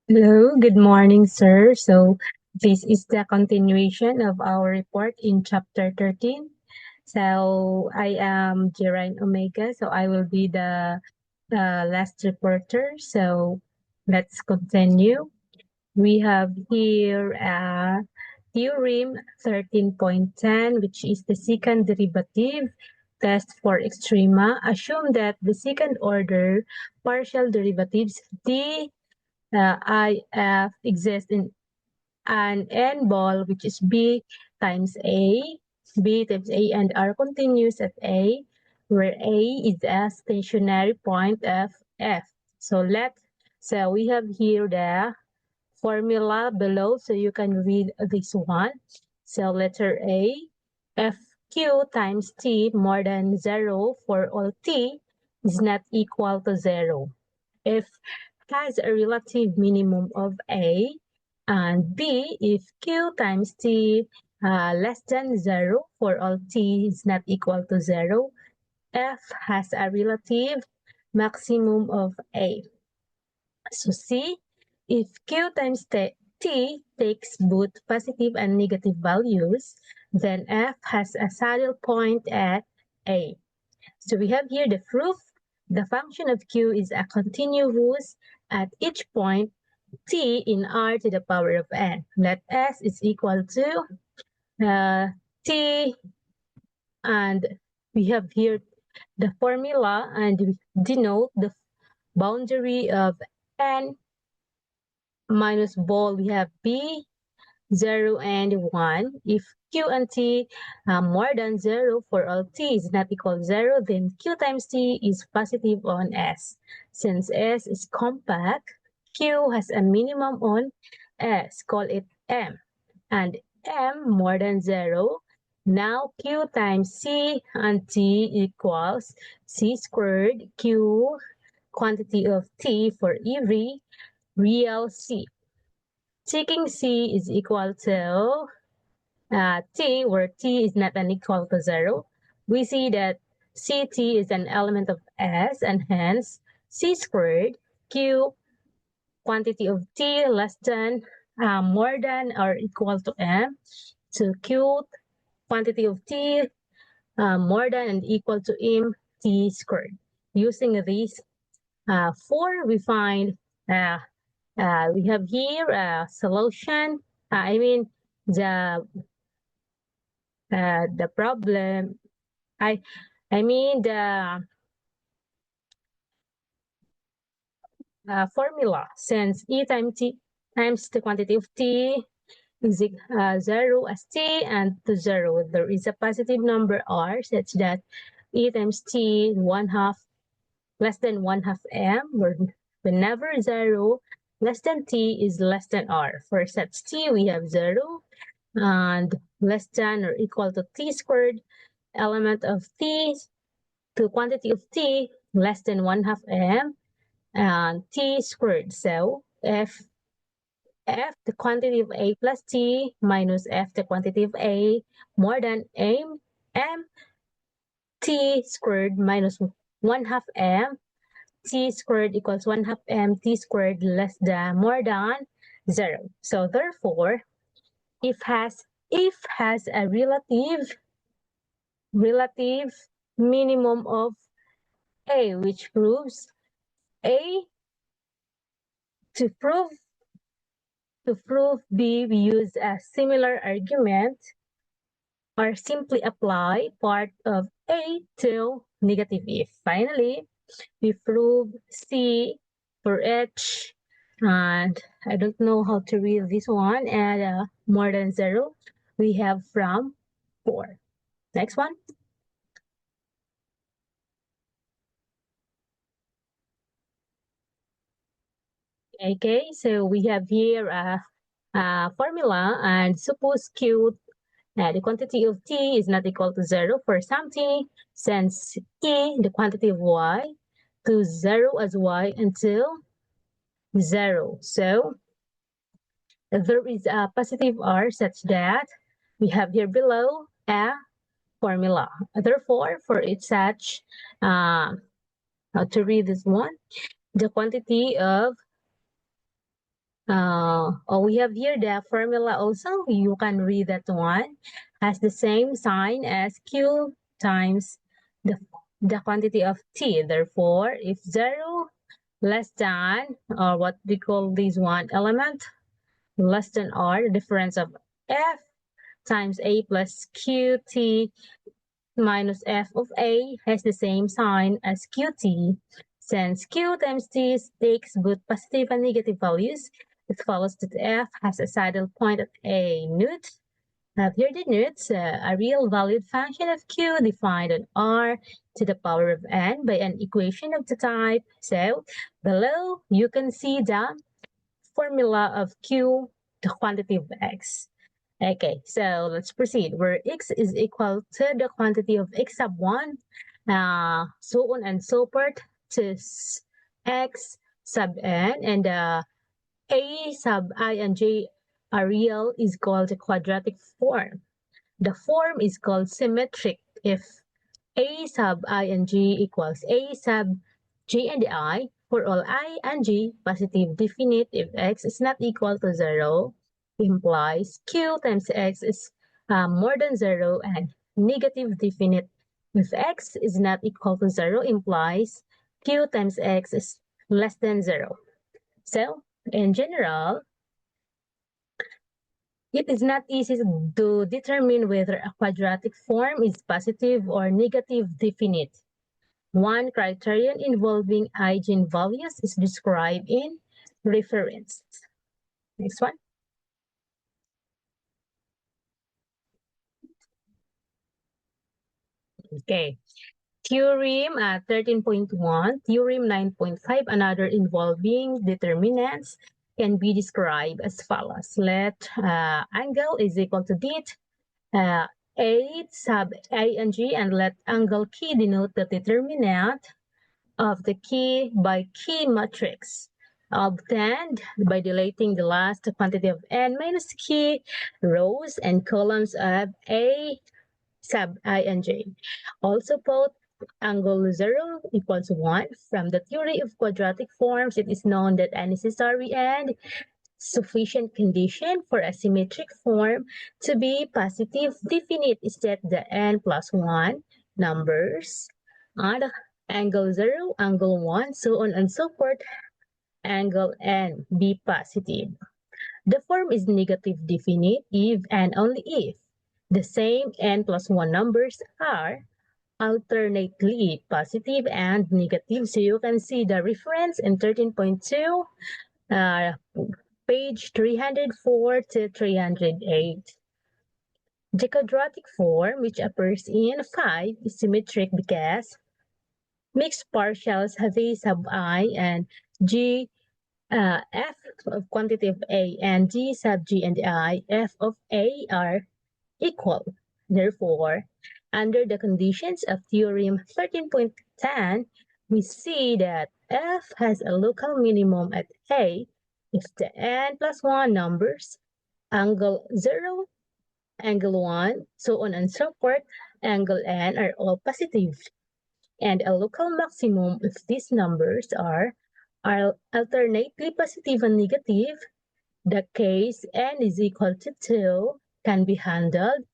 Hello, good morning, sir. So, this is the continuation of our report in chapter 13. So, I am Rhine Omega. So, I will be the last reporter. So, let's continue. We have here theorem 13.10, which is the second derivative test for extrema. Assume that the second order partial derivatives d if exists in an n ball, which is b times a and r continues at a, where a is a stationary point of f. So we have here the formula below, so you can read this one. So letter A, fq times t more than 0 for all t is not equal to 0. If has a relative minimum of A, and B, if Q times T less than 0 for all T is not equal to 0, F has a relative maximum of A. So C, if Q times T takes both positive and negative values, then F has a saddle point at A. So we have here the proof. The function of Q is a continuous at each point t in R to the power of n. Let S is equal to t, and we have here the formula, and we denote the boundary of n minus ball. We have b 0 and 1. If q and t more than 0 for all t is not equal to 0, then q times t is positive on S. Since S is compact, q has a minimum on S, call it M. And M more than 0, now q times c and t equals c squared q quantity of t for every real c. Taking c is equal to t, where t is not an equal to 0, we see that ct is an element of S, and hence c squared q quantity of t less than more than or equal to m, so q quantity of t more than and equal to m t squared. Using these four, we find we have here a solution. I mean the problem. I mean the formula, since E times T times the quantity of T is 0 as T and to 0. There is a positive number R such that E times T 1/2 less than 1/2 M, where whenever 0 less than T is less than R. For such T, we have 0 and less than or equal to T squared, element of T to quantity of T less than 1/2 M, and t squared. So f the quantity of a plus t minus f the quantity of a more than m t squared minus 1/2 m t squared equals 1/2 m t squared less than more than 0. So therefore, if has a relative minimum of a, which proves a. To prove B, we use a similar argument or simply apply part of A to negative if. Finally, we prove C for H, and I don't know how to read this one, and more than 0, we have from 4. Next one. Okay, so we have here a formula, and suppose Q the quantity of t is not equal to 0 for some t, since e, the quantity of y, to 0 as y until 0. So there is a positive r such that we have here below a formula. Therefore, for each such, how to read this one, the quantity of We have here the formula also. You can read that one. Has the same sign as Q times the, the quantity of T. Therefore, if 0 less than, or what we call this one element, less than R, the difference of F times A plus QT minus F of A has the same sign as QT. Since Q times T takes both positive and negative values, it follows that F has a saddle point at A. Note, here the notes, a real valued function of Q defined on R to the power of N by an equation of the type. So below you can see the formula of Q, the quantity of X. Okay, so let's proceed. Where X is equal to the quantity of X sub 1, so on and so forth to X sub N, and A sub I and J are real is called the quadratic form. The form is called symmetric if a sub I and G equals A sub G and I for all I and G positive definite if X is not equal to 0 implies Q times X is more than 0 and negative definite if X is not equal to 0 implies Q times X is less than 0. So in general, it is not easy to determine whether a quadratic form is positive or negative definite. One criterion involving eigenvalues is described in reference. Next one. Okay. Theorem 13.1, Theorem 9.5, another involving determinants can be described as follows. Let angle is equal to det, A sub A and G, and let angle key denote the determinant of the key by key matrix obtained by dilating the last quantity of n minus key rows and columns of A sub I and J. Also both angle 0 equals 1. From the theory of quadratic forms, it is known that a necessary and sufficient condition for a symmetric form to be positive definite is that the n plus 1 numbers are angle 0, angle 1, so on and so forth, angle n be positive. The form is negative definite if and only if the same n plus 1 numbers are alternately positive and negative. So you can see the reference in 13.2, page 304 to 308. The quadratic form, which appears in 5, is symmetric because mixed partials have A sub I and G f of quantity of A and G sub G and I f of A are equal. Therefore, under the conditions of theorem 13.10, we see that f has a local minimum at A if the n plus 1 numbers, angle 0, angle 1, so on and so forth, angle n are all positive. And a local maximum if these numbers are alternately positive and negative, the case n is equal to 2 can be handled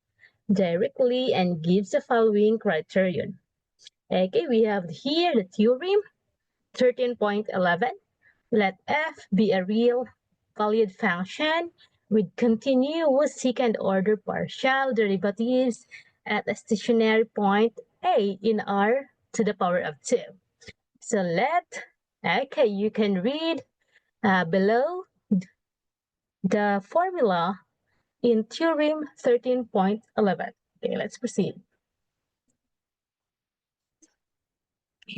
directly and gives the following criterion. Okay, we have here the theorem 13.11. Let f be a real valued function with continuous second-order partial derivatives at a stationary point A in R to the power of 2. So okay, you can read below the formula in theorem 13.11. Okay, let's proceed.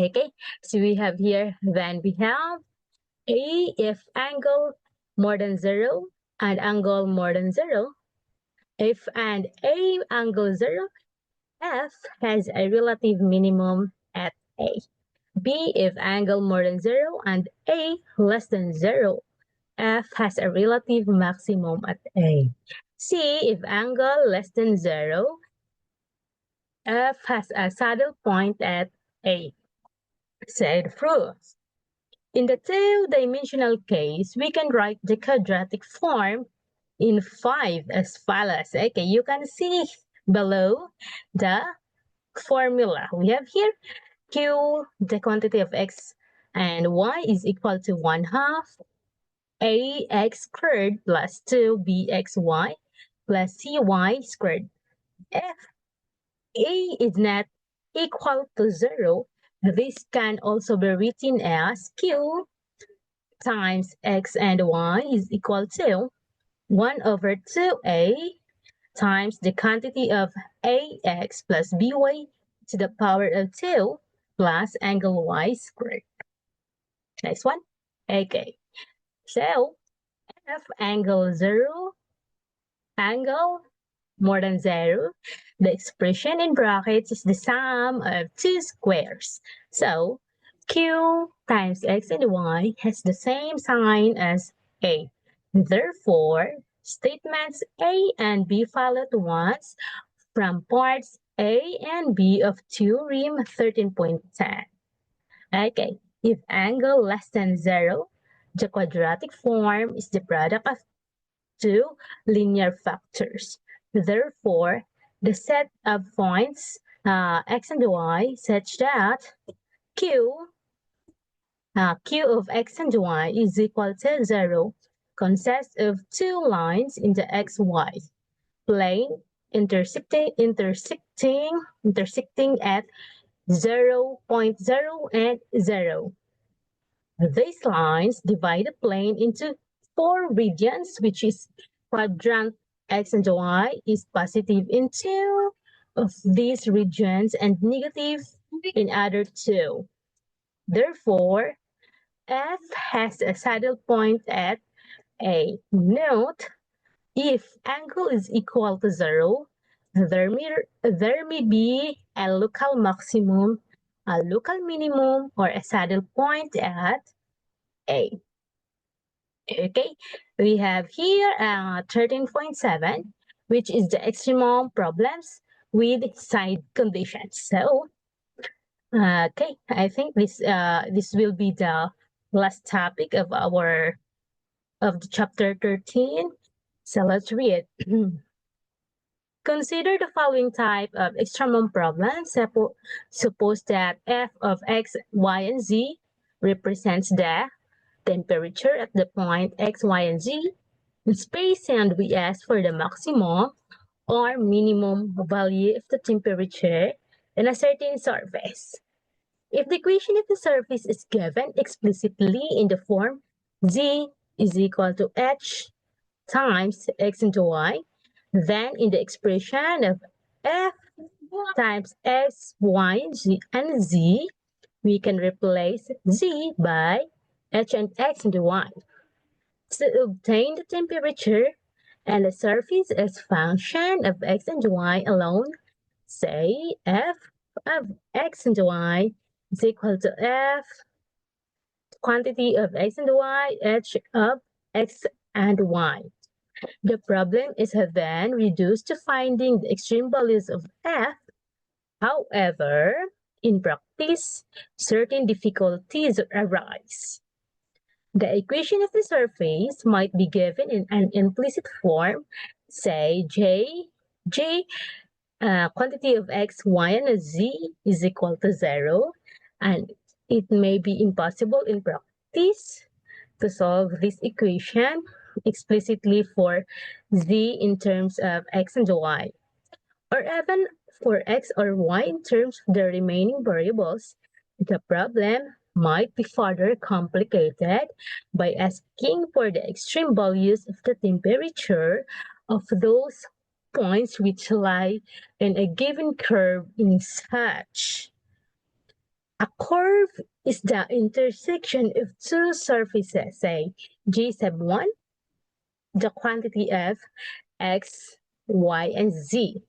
Okay, so we have here, then we have A if angle more than 0 and angle more than 0. If and A angle 0, F has a relative minimum at A. B if angle more than 0 and A less than 0, F has a relative maximum at A. C if angle less than 0, F has a saddle point at A. Said proofs. In the two-dimensional case, we can write the quadratic form in 5 as follows. Okay, you can see below the formula. We have here Q, the quantity of x and y is equal to 1/2 ax squared plus 2bxy plus cy squared. If a is not equal to 0, this can also be written as Q times x and y is equal to 1 over 2a times the quantity of ax plus by to the power of 2 plus angle y squared. Next one. Okay. So, if angle 0, angle more than 0, the expression in brackets is the sum of two squares. So, q times x and y has the same sign as a. Therefore, statements A and B followed once from parts A and B of theorem 13.10. Okay, if angle less than 0, the quadratic form is the product of two linear factors. Therefore, the set of points x and y such that q of x and y is equal to 0 consists of two lines in the xy plane intersecting at 0, 0 and 0. These lines divide the plane into four regions, which is quadrant x and y is positive in two of these regions and negative in other two. Therefore, F has a saddle point at A. Note, if angle is equal to 0, there may be a local maximum, a local minimum, or a saddle point at A. Okay, we have here 13.7, which is the extreme problems with side conditions. So, okay, I think this will be the last topic of the chapter 13. So let's read. Consider the following type of extremum problem. Suppose that f of x, y, and z represents the temperature at the point x, y, and z in space, and we ask for the maximum or minimum value of the temperature in a certain surface. If the equation of the surface is given explicitly in the form z is equal to h times x into y, then in the expression of f times x, y, and z, we can replace z by h and x into y. To obtain the temperature and the surface as function of x and y alone, say f of x and y is equal to f quantity of x and y, h of x and y. The problem is then reduced to finding the extreme values of f. However, in practice, certain difficulties arise. The equation of the surface might be given in an implicit form, say j quantity of x, y, and z is equal to 0, and it may be impossible in practice to solve this equation explicitly for z in terms of x and y, or even for x or y in terms of the remaining variables. The problem might be further complicated by asking for the extreme values of the temperature of those points which lie in a given curve in such. A curve is the intersection of two surfaces, say G sub 1, the quantity of x, y, and z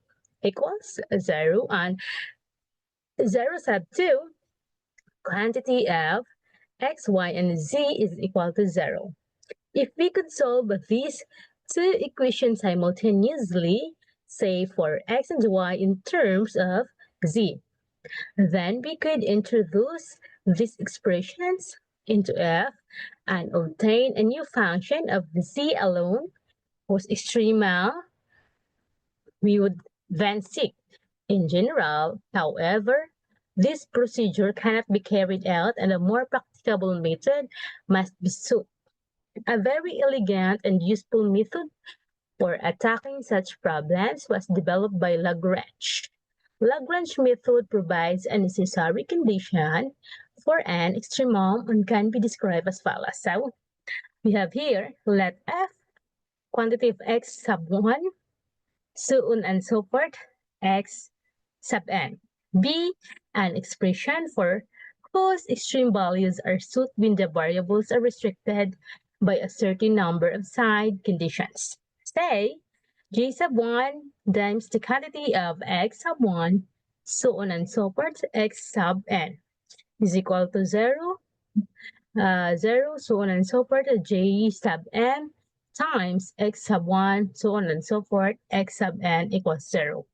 equals 0, and 0 sub 2, quantity of x, y, and z is equal to 0. If we could solve these two equations simultaneously, say for x and y in terms of z, then we could introduce these expressions into f and obtain a new function of the c alone whose extrema we would then seek. In general, however, this procedure cannot be carried out and a more practicable method must be sought. A very elegant and useful method for attacking such problems was developed by Lagrange. Lagrange method provides a necessary condition for an extremum and can be described as follows. So we have here, let f quantity of x sub 1, so on and so forth, x sub n. Be an expression for whose extreme values are sought when the variables are restricted by a certain number of side conditions. Say, j sub 1 times the quantity of x sub 1, so on and so forth, x sub n is equal to 0, 0, so on and so forth, j sub n times x sub 1, so on and so forth, x sub n equals 0.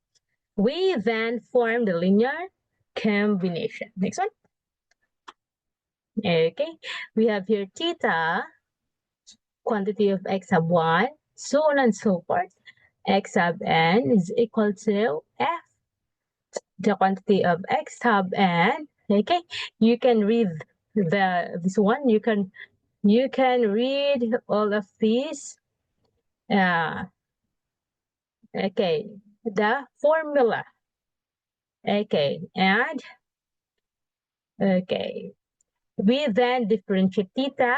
We then form the linear combination. Next one. Okay, we have here theta, quantity of x sub 1, so on and so forth. X sub n is equal to f, the quantity of x sub n. Okay, you can read this one. You can read all of these. Okay, the formula. Okay, and okay, we then differentiate theta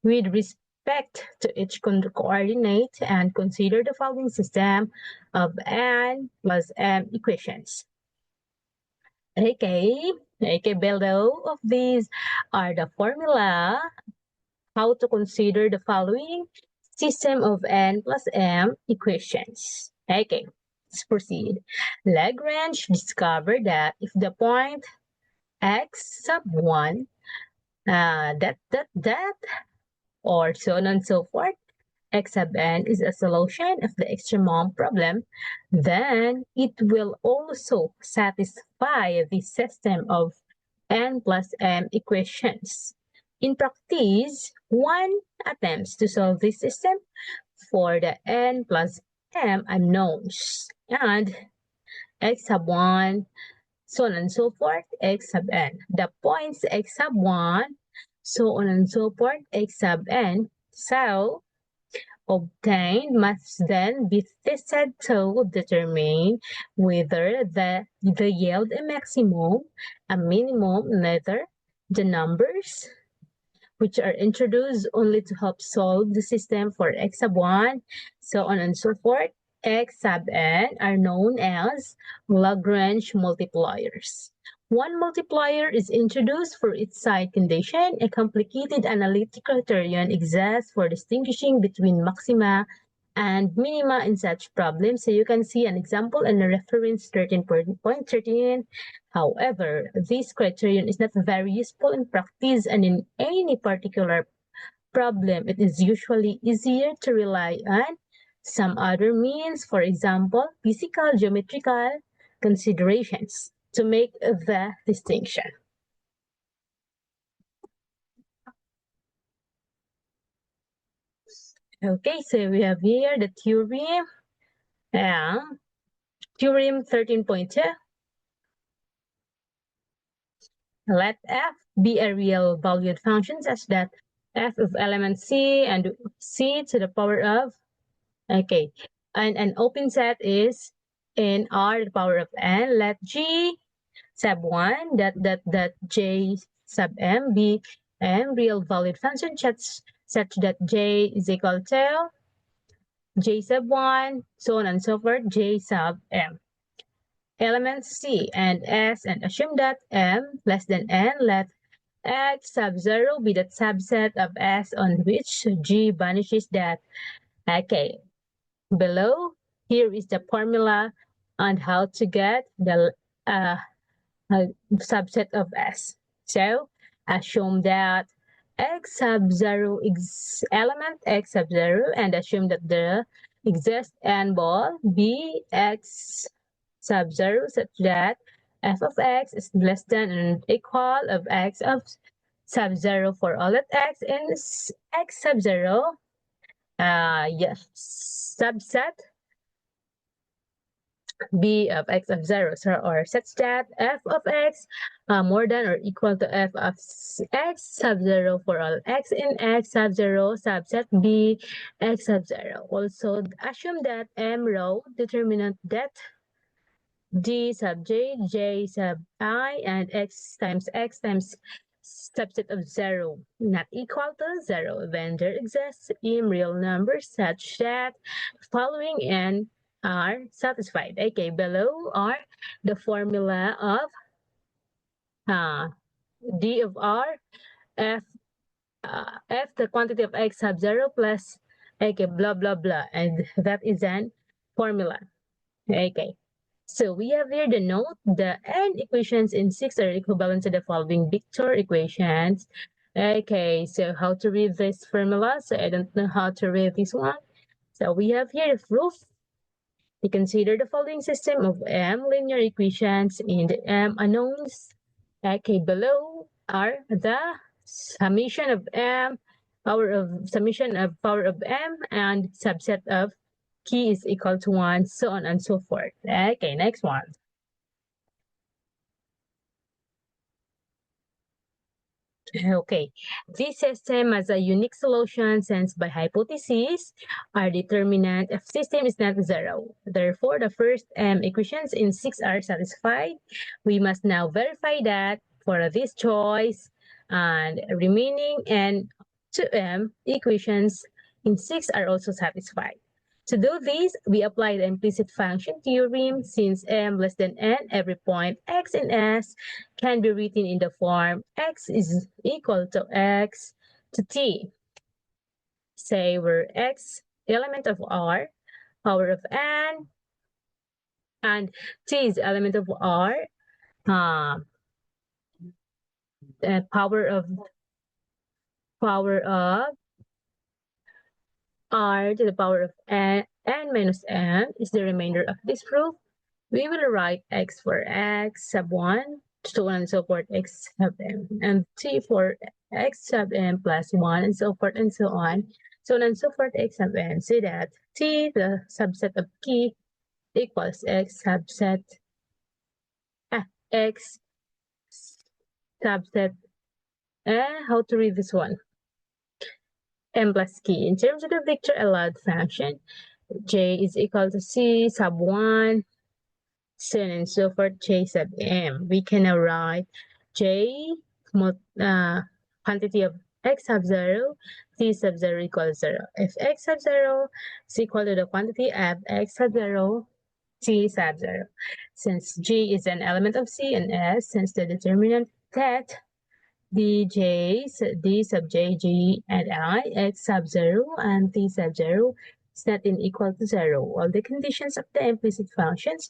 with respect to each coordinate and consider the following system of n plus m equations. Okay, below of these are the formula how to consider the following system of n plus m equations. Okay, let's proceed. Lagrange discovered that if the point x sub 1 that or so on and so forth, x sub n is a solution of the extremum problem, then it will also satisfy the system of n plus m equations. In practice, one attempts to solve this system for the n plus m unknowns and x sub 1, so on and so forth, x sub n. The points x sub 1, so on and so forth, x sub n, so obtained must then be tested to determine whether the yield a maximum, a minimum, neither the numbers which are introduced only to help solve the system for x sub 1, so on and so forth, x sub n are known as Lagrange multipliers. One multiplier is introduced for each side condition. A complicated analytic criterion exists for distinguishing between maxima and minima in such problems. So you can see an example in the reference 13.13. However, this criterion is not very useful in practice, and in any particular problem, it is usually easier to rely on some other means, for example, physical geometrical considerations to make the distinction. Okay, so we have here the theorem. Theorem 13.2. Let f be a real valued function such that f of element c and c to the power of, okay, and an open set is in r to the power of n. Let g sub 1 that j sub m be a real valued function such that j is equal to j sub 1, so on and so forth, j sub m. Elements c and s, and assume that m less than n. Let x sub 0 be the subset of S on which G vanishes that. Okay, below, here is the formula on how to get the subset of S. So, assume that x sub 0 is element x sub 0 and assume that there exists n ball b x sub 0 such that f of x is less than or equal of x of sub 0 for all at x, and x sub 0, subset b of x of 0, so, or such that f of x more than or equal to f of x sub 0 for all x in x sub 0 subset b x sub 0. Also assume that m row determinant that d sub j sub I, and x times subset of 0 not equal to 0 when there exists m real numbers such that following n are satisfied. Okay, below are the formula of uh, d of r, f, f the quantity of x sub 0 plus, okay, blah blah blah, and that is an formula. Okay, so we have here the note. The n equations in 6 are equivalent to the following vector equations. Okay, so how to read this formula? So I don't know how to read this one. So we have here the proof. We consider the following system of m linear equations in the m unknowns. Okay, below are the summation of m, summation of power of m, and subset of key is equal to 1, so on and so forth. Okay, next one. Okay, this system has a unique solution since by hypothesis, our determinant of system is not 0. Therefore, the first m equations in 6 are satisfied. We must now verify that for this choice and remaining n to m equations in 6 are also satisfied. To do this, we apply the implicit function theorem. Since m less than n, every point x in S can be written in the form x is equal to x to t. Say where x element of R, power of n, and t is element of R, uh, power of R to the power of n minus n is the remainder of this proof. We will write x for x sub 1, so on and so forth, x sub m, and t for x sub m plus 1, and so forth and so on, so on and so forth, x sub n, so that t, the subset of key, equals x subset, x subset, how to read this one? M plus key. In terms of the vector allowed function, j is equal to c sub 1, so on and so forth, j sub m. We can now write j quantity of x sub 0, t sub 0 equals 0. If x sub 0 is equal to the quantity of x sub 0, t sub 0. Since g is an element of c and s, since the determinant that d sub j, g, and I, x sub 0 and t sub 0 is not equal to 0. All the conditions of the implicit functions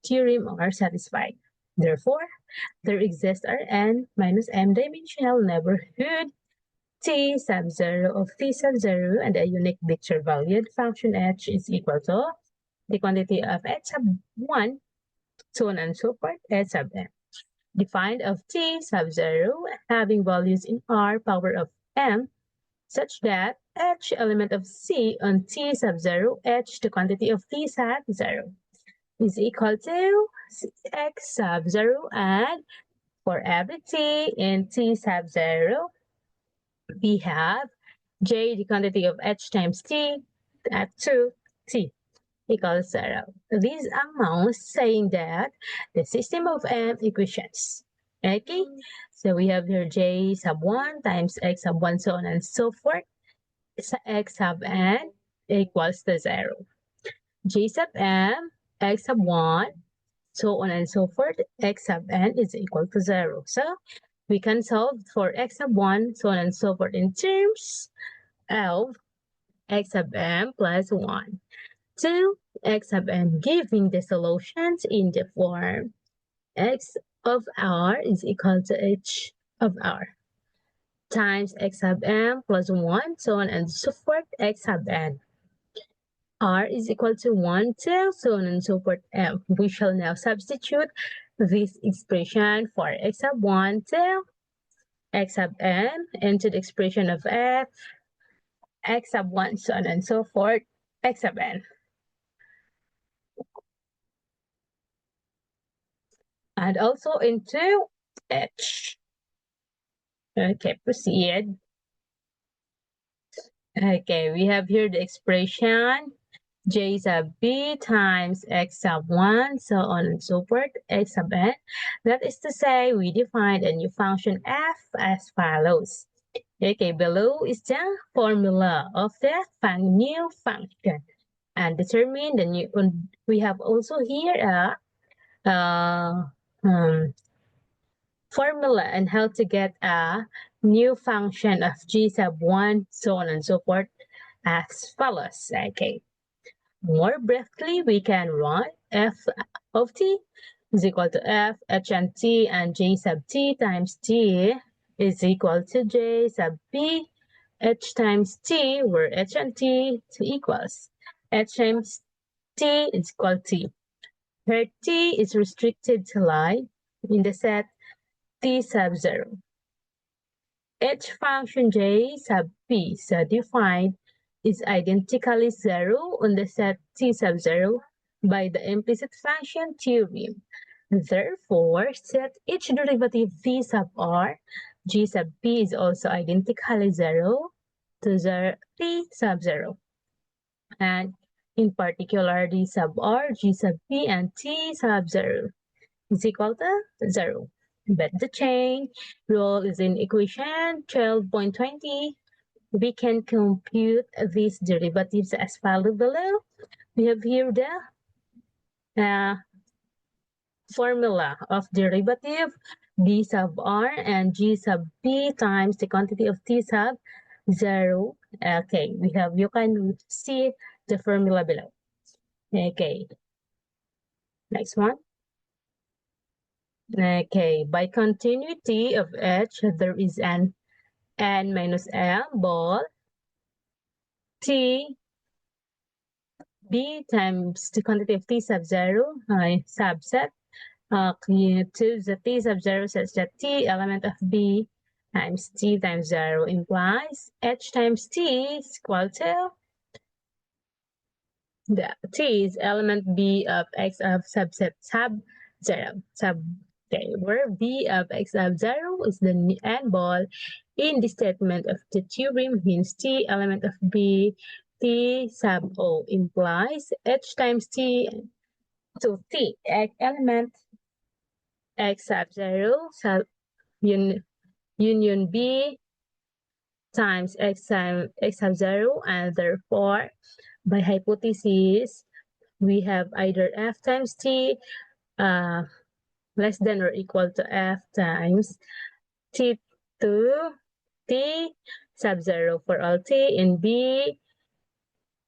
theorem are satisfied. Therefore, there exists our n minus m dimensional neighborhood t sub 0 of t sub 0, and a unique vector valued function h is equal to the quantity of h sub 1, so on and so forth, h sub m. Defined of t sub 0 having values in r power of m such that h element of c on t sub 0, h the quantity of t sub 0 is equal to x sub 0, and for every t in t sub 0, we have j the quantity of h times t at 2t equals 0. These amounts saying that the system of m equations. Okay, so we have here j sub 1 times x sub 1, so on and so forth. X sub n equals to 0. J sub m, x sub 1, so on and so forth. X sub n is equal to 0. So we can solve for x sub 1, so on and so forth in terms of x sub m plus 1. 2 x sub n, giving the solutions in the form x of r is equal to h of r times x sub m plus 1, so on and so forth, x sub n. R is equal to 1 till, so on and so forth, m. We shall now substitute this expression for x sub 1 till x sub n into the expression of f, x sub 1, so on and so forth, x sub n. And also into h. Okay, proceed. Okay, we have here the expression j sub b times x sub 1, so on and so forth, x sub n. That is to say, we defined a new function f as follows. Okay, below is the formula of the new function. And determine the new, we have also here a formula and how to get a new function of g sub 1, so on and so forth, as follows. Okay. More briefly, we can write f of t is equal to f, h and t, and j sub t times t is equal to j sub b, h times t, where h and t equals h times t is equal to t. Where t is restricted to lie in the set t sub 0. H function j sub p, so defined, is identically 0 on the set t sub 0 by the implicit function theorem. Therefore, set each derivative v sub r, g sub p is also identically 0 to t sub 0. And in particular, d sub r, g sub p, and t sub 0 is equal to 0. But the chain rule is in equation 12.20. We can compute these derivatives as followed below. We have here the formula of derivative d sub r and g sub p times the quantity of t sub 0. Okay, you can see the formula below. Okay, next one. Okay, by continuity of h, there is an n minus l ball t b times the quantity of t sub 0 subset to the t sub 0 such that t element of b times t times 0 implies h times t is equal to the t is element b of x of subset sub 0 okay, where b of x of 0 is the n ball in the statement of the theorem, hence t element of b t sub o implies h times t to t element x sub 0 sub union b times x sub 0, and therefore by hypothesis we have either f times t less than or equal to f times t to t sub 0 for all t, and b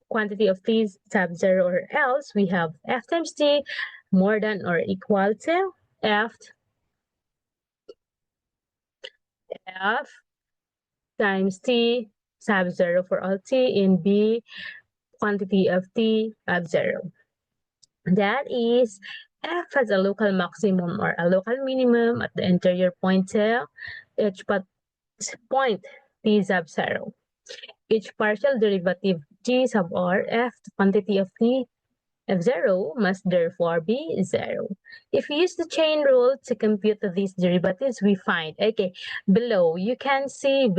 quantity of t sub 0, or else we have f times t more than or equal to f times t sub 0 for all t, in b quantity of t of 0. That is, f has a local maximum or a local minimum at the interior point tail, each point t sub 0. Each partial derivative g sub r f quantity of t of 0 must therefore be 0. If we use the chain rule to compute these derivatives, we find, okay, you can see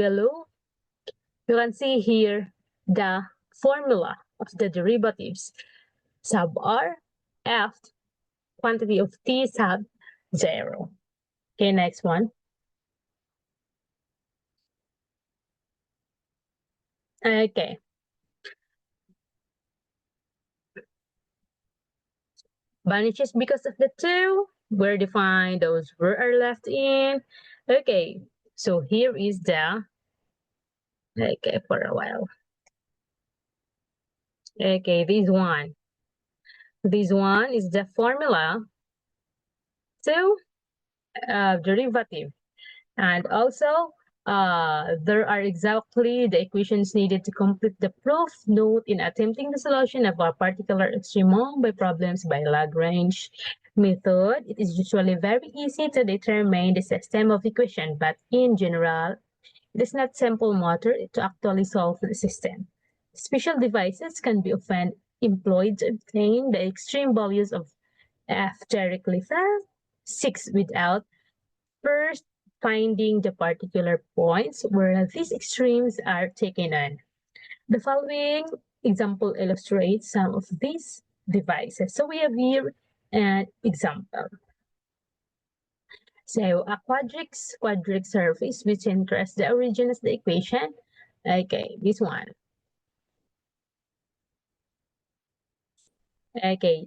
here the formula of the derivatives sub r f quantity of t sub 0. Okay, next one. Okay. Vanishes because of the 2 were defined, those are left in. Okay, so here is the, okay, for a while. Okay, this one is the formula to derivative, and also there are exactly the equations needed to complete the proof. Note, in attempting the solution of a particular extremum by problems by Lagrange method, it is usually very easy to determine the system of equation, but in general, it is not simple matter to actually solve the system. Special devices can be often employed to obtain the extreme values of f directly from 6 without first finding the particular points where these extremes are taken on. The following example illustrates some of these devices. So we have here an example. So a quadric surface which enters the origin of the equation. Okay, this one. Okay,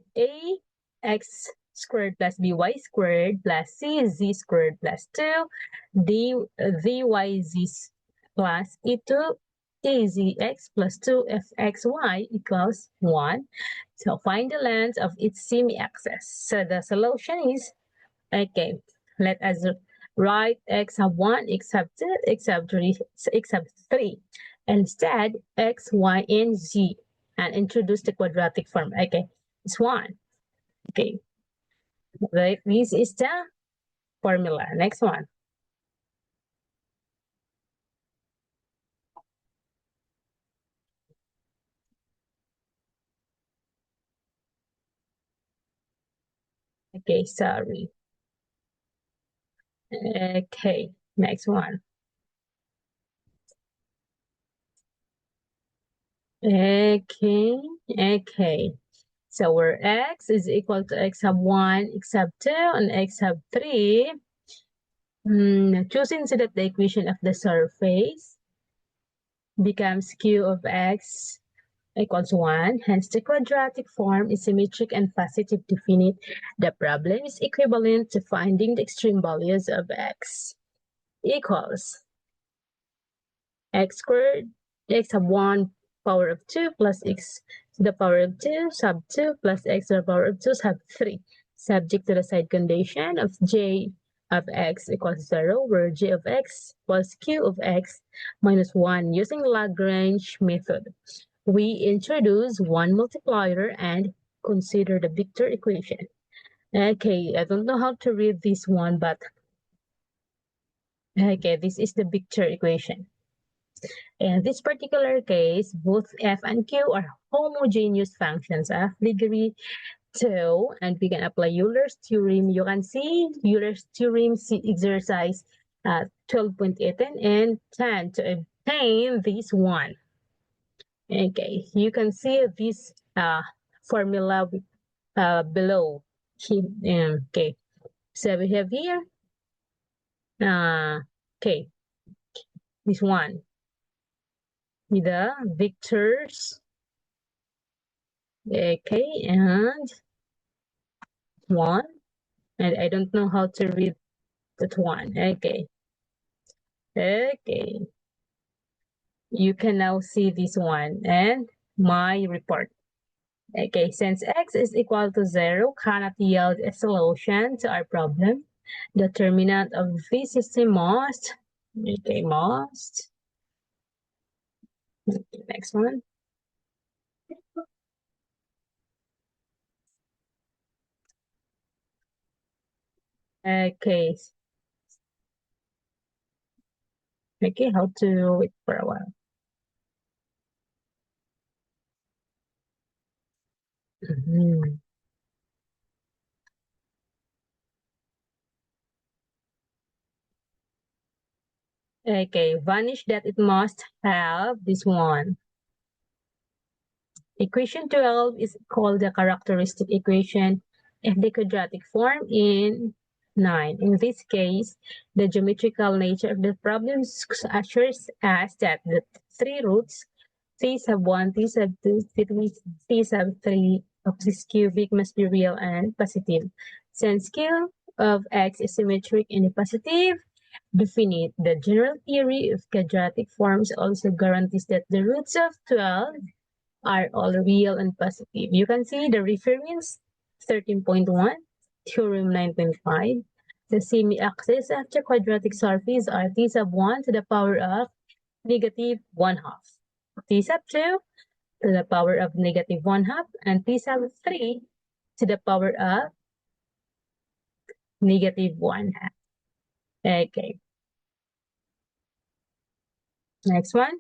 ax squared plus by squared plus cz squared plus 2 dyz plus e2 azx plus 2 fxy equals 1. So find the length of its semi-axis. So the solution is, okay, let us write x sub 1, x sub 2, x sub 3, x sub 3. Instead, x, y, and z, and introduce the quadratic form. Okay, it's 1. Okay, right. This is the formula. Next one. Okay, sorry. Okay, next one. Okay. So where x is equal to x sub 1, x sub 2, and x sub 3, choosing so that the equation of the surface becomes q of x equals 1. Hence, the quadratic form is symmetric and positive definite. The problem is equivalent to finding the extreme values of x equals x squared, x sub 1 power of 2 plus x to the power of 2 sub 2 plus x to the power of 2 sub 3, subject to the side condition of j of x equals 0, where j of x was q of x minus 1 using Lagrange method. We introduce one multiplier and consider the Victor equation. Okay, I don't know how to read this one, but okay, this is the Victor equation. In this particular case, both f and q are homogeneous functions of degree 2, and we can apply Euler's theorem. You can see Euler's theorem exercise 12.18 and 10 to obtain this one. Okay, you can see this formula below. Okay, so we have here, okay, this one, the vectors, okay, and one, and I don't know how to read that one. Okay, you can now see this one and my report. Okay, since x is equal to 0, cannot yield a solution to our problem. Determinant of this system must, okay, next one. Okay, how to wait for a while. Okay, vanish that it must have this one. Equation 12 is called the characteristic equation of the quadratic form in 9. In this case, the geometrical nature of the problem assures us that the three roots, t sub 1, t sub 2, t sub 3 of this cubic must be real and positive. Since q of x is symmetric and positive, definite, the general theory of quadratic forms also guarantees that the roots of 12 are all real and positive. You can see the reference 13.1, theorem 9.5. The semi-axis of the quadratic surface are t sub 1 to the power of negative 1 half, t sub 2 to the power of negative 1 half, and t sub 3 to the power of negative 1 half. Okay, next one.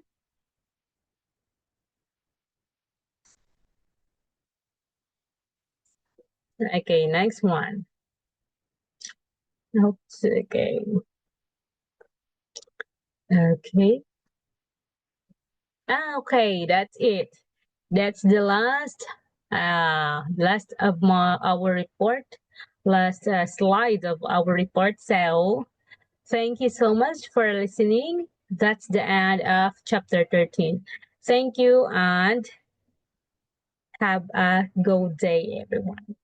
Okay, next one. Oops, okay. Okay. Okay, that's it. That's the last of our report, last slide of our report. So thank you so much for listening. That's the end of chapter 13. Thank you and have a good day, everyone.